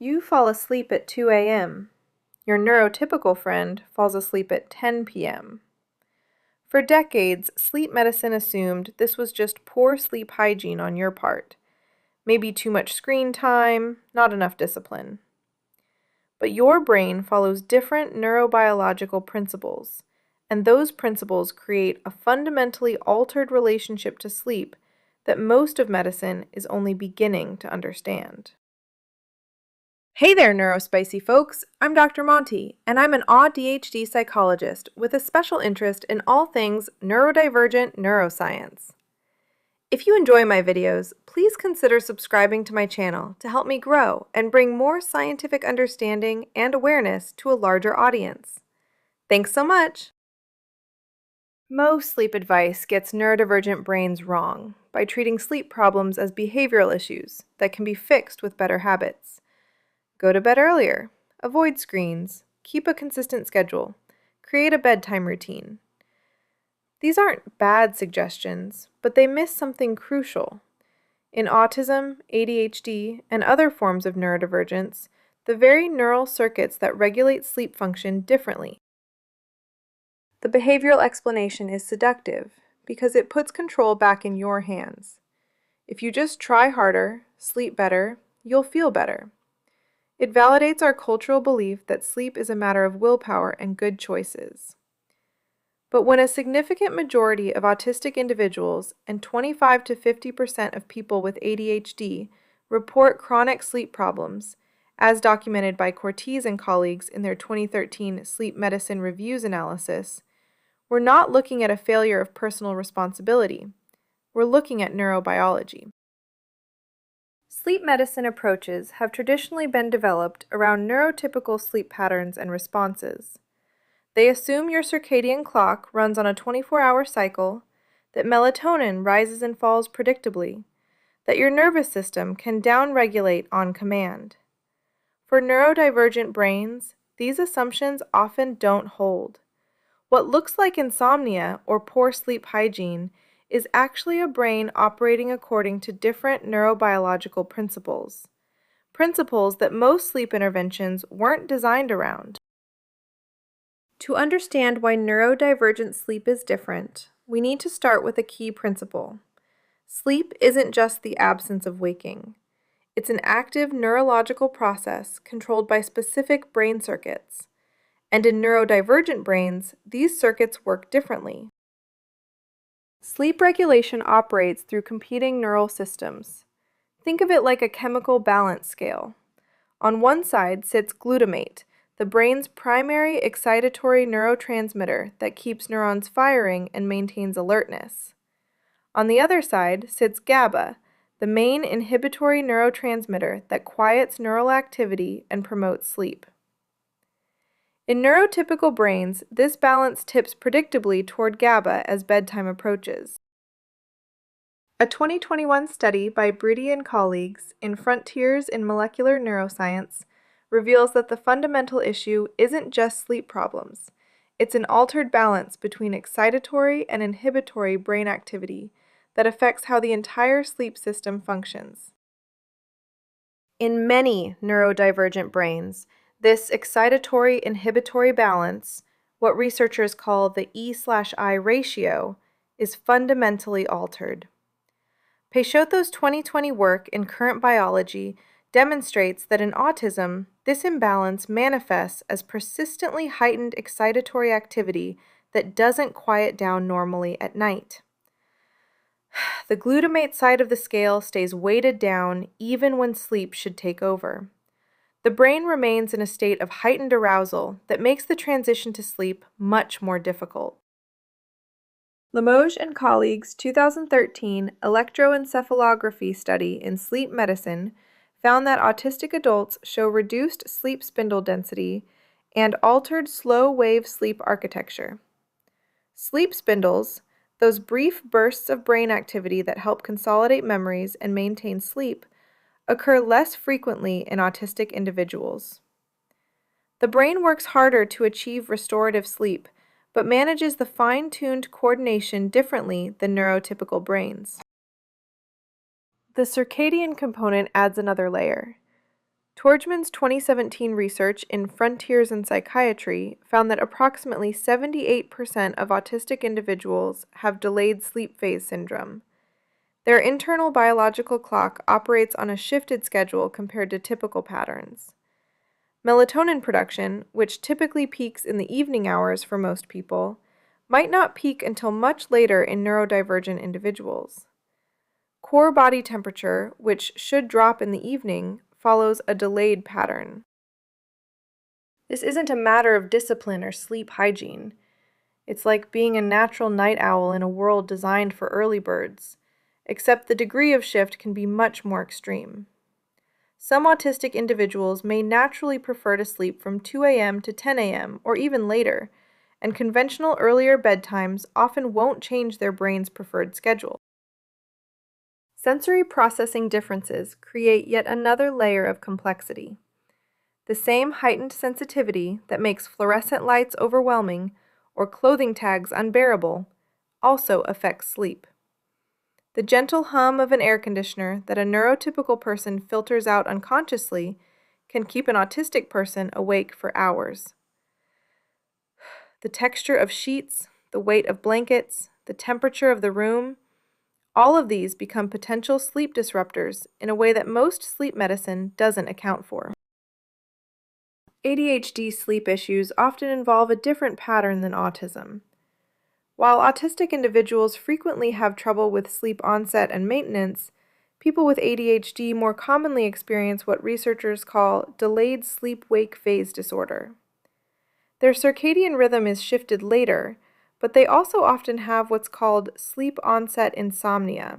You fall asleep at 2 a.m. Your neurotypical friend falls asleep at 10 p.m. For decades, sleep medicine assumed this was just poor sleep hygiene on your part. Maybe too much screen time, not enough discipline. But your brain follows different neurobiological principles, and those principles create a fundamentally altered relationship to sleep that most of medicine is only beginning to understand. Hey there, neurospicy folks! I'm Dr. Monty, and I'm an ADHD psychologist with a special interest in all things neurodivergent neuroscience. If you enjoy my videos, please consider subscribing to my channel to help me grow and bring more scientific understanding and awareness to a larger audience. Thanks so much! Most sleep advice gets neurodivergent brains wrong by treating sleep problems as behavioral issues that can be fixed with better habits. Go to bed earlier, avoid screens, keep a consistent schedule, create a bedtime routine. These aren't bad suggestions, but they miss something crucial. In autism, ADHD, and other forms of neurodivergence, the very neural circuits that regulate sleep function differently. The behavioral explanation is seductive because it puts control back in your hands. If you just try harder, sleep better, you'll feel better. It validates our cultural belief that sleep is a matter of willpower and good choices. But when a significant majority of autistic individuals and 25 to 50% of people with ADHD report chronic sleep problems, as documented by Cortese and colleagues in their 2013 Sleep Medicine Reviews analysis, we're not looking at a failure of personal responsibility. We're looking at neurobiology. Sleep medicine approaches have traditionally been developed around neurotypical sleep patterns and responses. They assume your circadian clock runs on a 24-hour cycle, that melatonin rises and falls predictably, that your nervous system can downregulate on command. For neurodivergent brains, these assumptions often don't hold. What looks like insomnia or poor sleep hygiene is actually a brain operating according to different neurobiological principles that most sleep interventions weren't designed around. To understand why neurodivergent sleep is different, we need to start with a key principle. Sleep isn't just the absence of waking. It's an active neurological process controlled by specific brain circuits. And in neurodivergent brains, these circuits work differently. Sleep regulation operates through competing neural systems. Think of it like a chemical balance scale. On one side sits glutamate, the brain's primary excitatory neurotransmitter that keeps neurons firing and maintains alertness. On the other side sits GABA, the main inhibitory neurotransmitter that quiets neural activity and promotes sleep. In neurotypical brains, this balance tips predictably toward GABA as bedtime approaches. A 2021 study by Bridi and colleagues in Frontiers in Molecular Neuroscience reveals that the fundamental issue isn't just sleep problems. It's an altered balance between excitatory and inhibitory brain activity that affects how the entire sleep system functions. In many neurodivergent brains, this excitatory-inhibitory balance, what researchers call the E/I ratio, is fundamentally altered. Peixoto's 2020 work in Current Biology demonstrates that in autism, this imbalance manifests as persistently heightened excitatory activity that doesn't quiet down normally at night. The glutamate side of the scale stays weighted down even when sleep should take over. The brain remains in a state of heightened arousal that makes the transition to sleep much more difficult. Limoges and colleagues' 2013 electroencephalography study in sleep medicine found that autistic adults show reduced sleep spindle density and altered slow-wave sleep architecture. Sleep spindles, those brief bursts of brain activity that help consolidate memories and maintain sleep, occur less frequently in autistic individuals. The brain works harder to achieve restorative sleep, but manages the fine-tuned coordination differently than neurotypical brains. The circadian component adds another layer. Torgman's 2017 research in Frontiers in Psychiatry found that approximately 78% of autistic individuals have delayed sleep phase syndrome. Their internal biological clock operates on a shifted schedule compared to typical patterns. Melatonin production, which typically peaks in the evening hours for most people, might not peak until much later in neurodivergent individuals. Core body temperature, which should drop in the evening, follows a delayed pattern. This isn't a matter of discipline or sleep hygiene. It's like being a natural night owl in a world designed for early birds, except the degree of shift can be much more extreme. Some autistic individuals may naturally prefer to sleep from 2 a.m. to 10 a.m. or even later, and conventional earlier bedtimes often won't change their brain's preferred schedule. Sensory processing differences create yet another layer of complexity. The same heightened sensitivity that makes fluorescent lights overwhelming or clothing tags unbearable also affects sleep. The gentle hum of an air conditioner that a neurotypical person filters out unconsciously can keep an autistic person awake for hours. The texture of sheets, the weight of blankets, the temperature of the room, all of these become potential sleep disruptors in a way that most sleep medicine doesn't account for. ADHD sleep issues often involve a different pattern than autism. While autistic individuals frequently have trouble with sleep onset and maintenance, people with ADHD more commonly experience what researchers call delayed sleep-wake phase disorder. Their circadian rhythm is shifted later, but they also often have what's called sleep onset insomnia,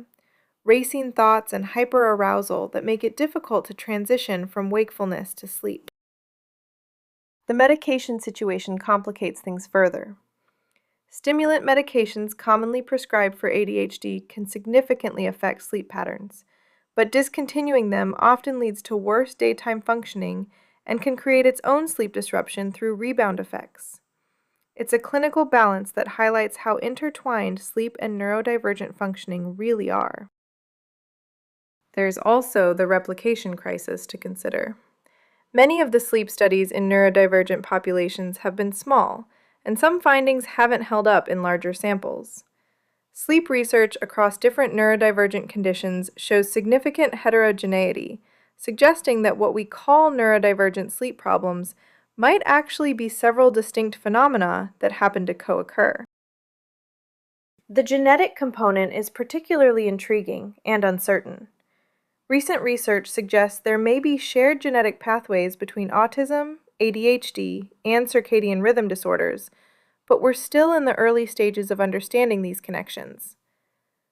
racing thoughts and hyperarousal that make it difficult to transition from wakefulness to sleep. The medication situation complicates things further. Stimulant medications commonly prescribed for ADHD can significantly affect sleep patterns, but discontinuing them often leads to worse daytime functioning and can create its own sleep disruption through rebound effects. It's a clinical balance that highlights how intertwined sleep and neurodivergent functioning really are. There's also the replication crisis to consider. Many of the sleep studies in neurodivergent populations have been small, and some findings haven't held up in larger samples. Sleep research across different neurodivergent conditions shows significant heterogeneity, suggesting that what we call neurodivergent sleep problems might actually be several distinct phenomena that happen to co-occur. The genetic component is particularly intriguing and uncertain. Recent research suggests there may be shared genetic pathways between autism, ADHD, and circadian rhythm disorders, but we're still in the early stages of understanding these connections.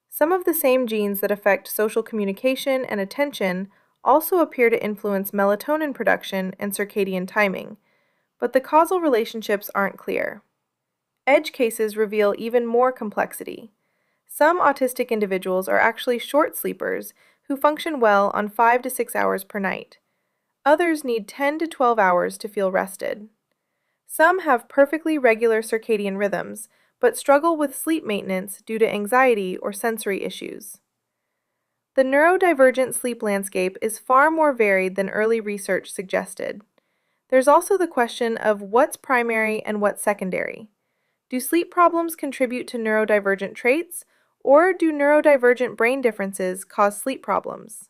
Some of the same genes that affect social communication and attention also appear to influence melatonin production and circadian timing, but the causal relationships aren't clear. Edge cases reveal even more complexity. Some autistic individuals are actually short sleepers who function well on 5 to 6 hours per night. Others need 10 to 12 hours to feel rested. Some have perfectly regular circadian rhythms, but struggle with sleep maintenance due to anxiety or sensory issues. The neurodivergent sleep landscape is far more varied than early research suggested. There's also the question of what's primary and what's secondary. Do sleep problems contribute to neurodivergent traits, or do neurodivergent brain differences cause sleep problems?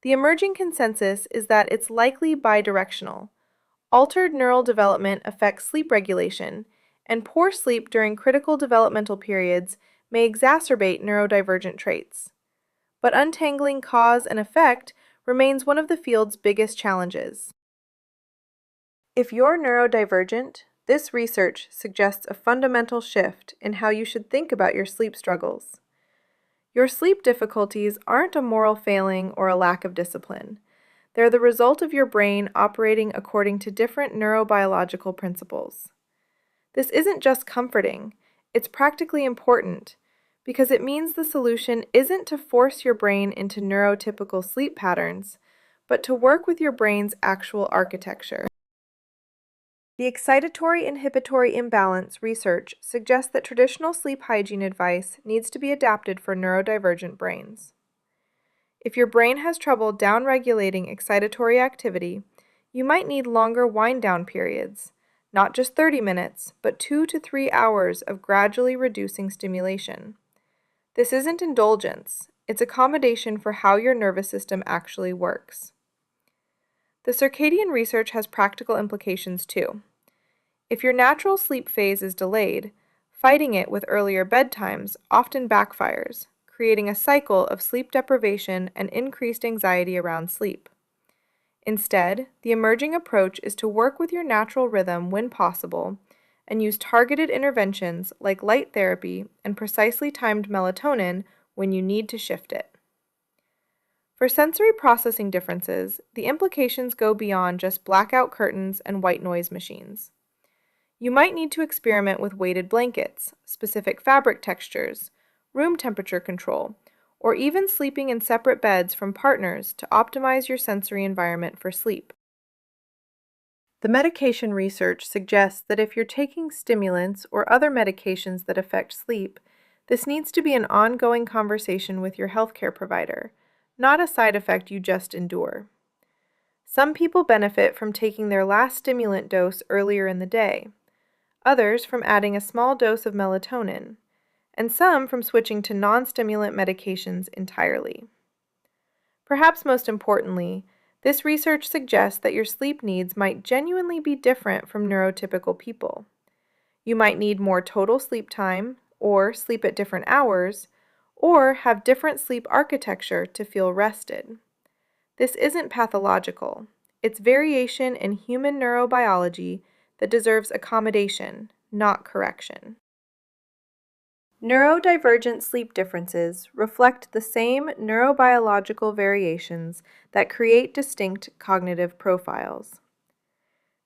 The emerging consensus is that it's likely bidirectional. Altered neural development affects sleep regulation, and poor sleep during critical developmental periods may exacerbate neurodivergent traits. But untangling cause and effect remains one of the field's biggest challenges. If you're neurodivergent, this research suggests a fundamental shift in how you should think about your sleep struggles. Your sleep difficulties aren't a moral failing or a lack of discipline. They're the result of your brain operating according to different neurobiological principles. This isn't just comforting, it's practically important, because it means the solution isn't to force your brain into neurotypical sleep patterns, but to work with your brain's actual architecture. The excitatory-inhibitory imbalance research suggests that traditional sleep hygiene advice needs to be adapted for neurodivergent brains. If your brain has trouble downregulating excitatory activity, you might need longer wind-down periods, not just 30 minutes, but 2 to 3 hours of gradually reducing stimulation. This isn't indulgence, it's accommodation for how your nervous system actually works. The circadian research has practical implications too. If your natural sleep phase is delayed, fighting it with earlier bedtimes often backfires, creating a cycle of sleep deprivation and increased anxiety around sleep. Instead, the emerging approach is to work with your natural rhythm when possible and use targeted interventions like light therapy and precisely timed melatonin when you need to shift it. For sensory processing differences, the implications go beyond just blackout curtains and white noise machines. You might need to experiment with weighted blankets, specific fabric textures, room temperature control, or even sleeping in separate beds from partners to optimize your sensory environment for sleep. The medication research suggests that if you're taking stimulants or other medications that affect sleep, this needs to be an ongoing conversation with your healthcare provider, not a side effect you just endure. Some people benefit from taking their last stimulant dose earlier in the day, others from adding a small dose of melatonin, and some from switching to non-stimulant medications entirely. Perhaps most importantly, this research suggests that your sleep needs might genuinely be different from neurotypical people. You might need more total sleep time, or sleep at different hours, or have different sleep architecture to feel rested. This isn't pathological. It's variation in human neurobiology that deserves accommodation, not correction. Neurodivergent sleep differences reflect the same neurobiological variations that create distinct cognitive profiles.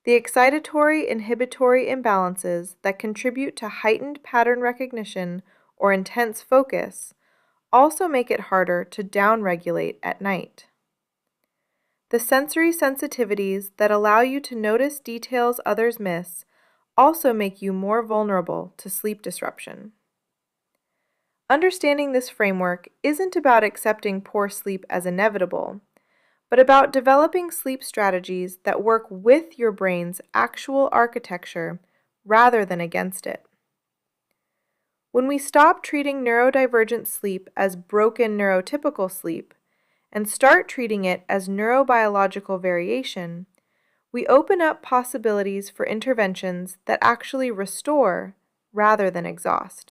The excitatory-inhibitory imbalances that contribute to heightened pattern recognition or intense focus also make it harder to downregulate at night. The sensory sensitivities that allow you to notice details others miss also make you more vulnerable to sleep disruption. Understanding this framework isn't about accepting poor sleep as inevitable, but about developing sleep strategies that work with your brain's actual architecture rather than against it. When we stop treating neurodivergent sleep as broken neurotypical sleep and start treating it as neurobiological variation, we open up possibilities for interventions that actually restore rather than exhaust.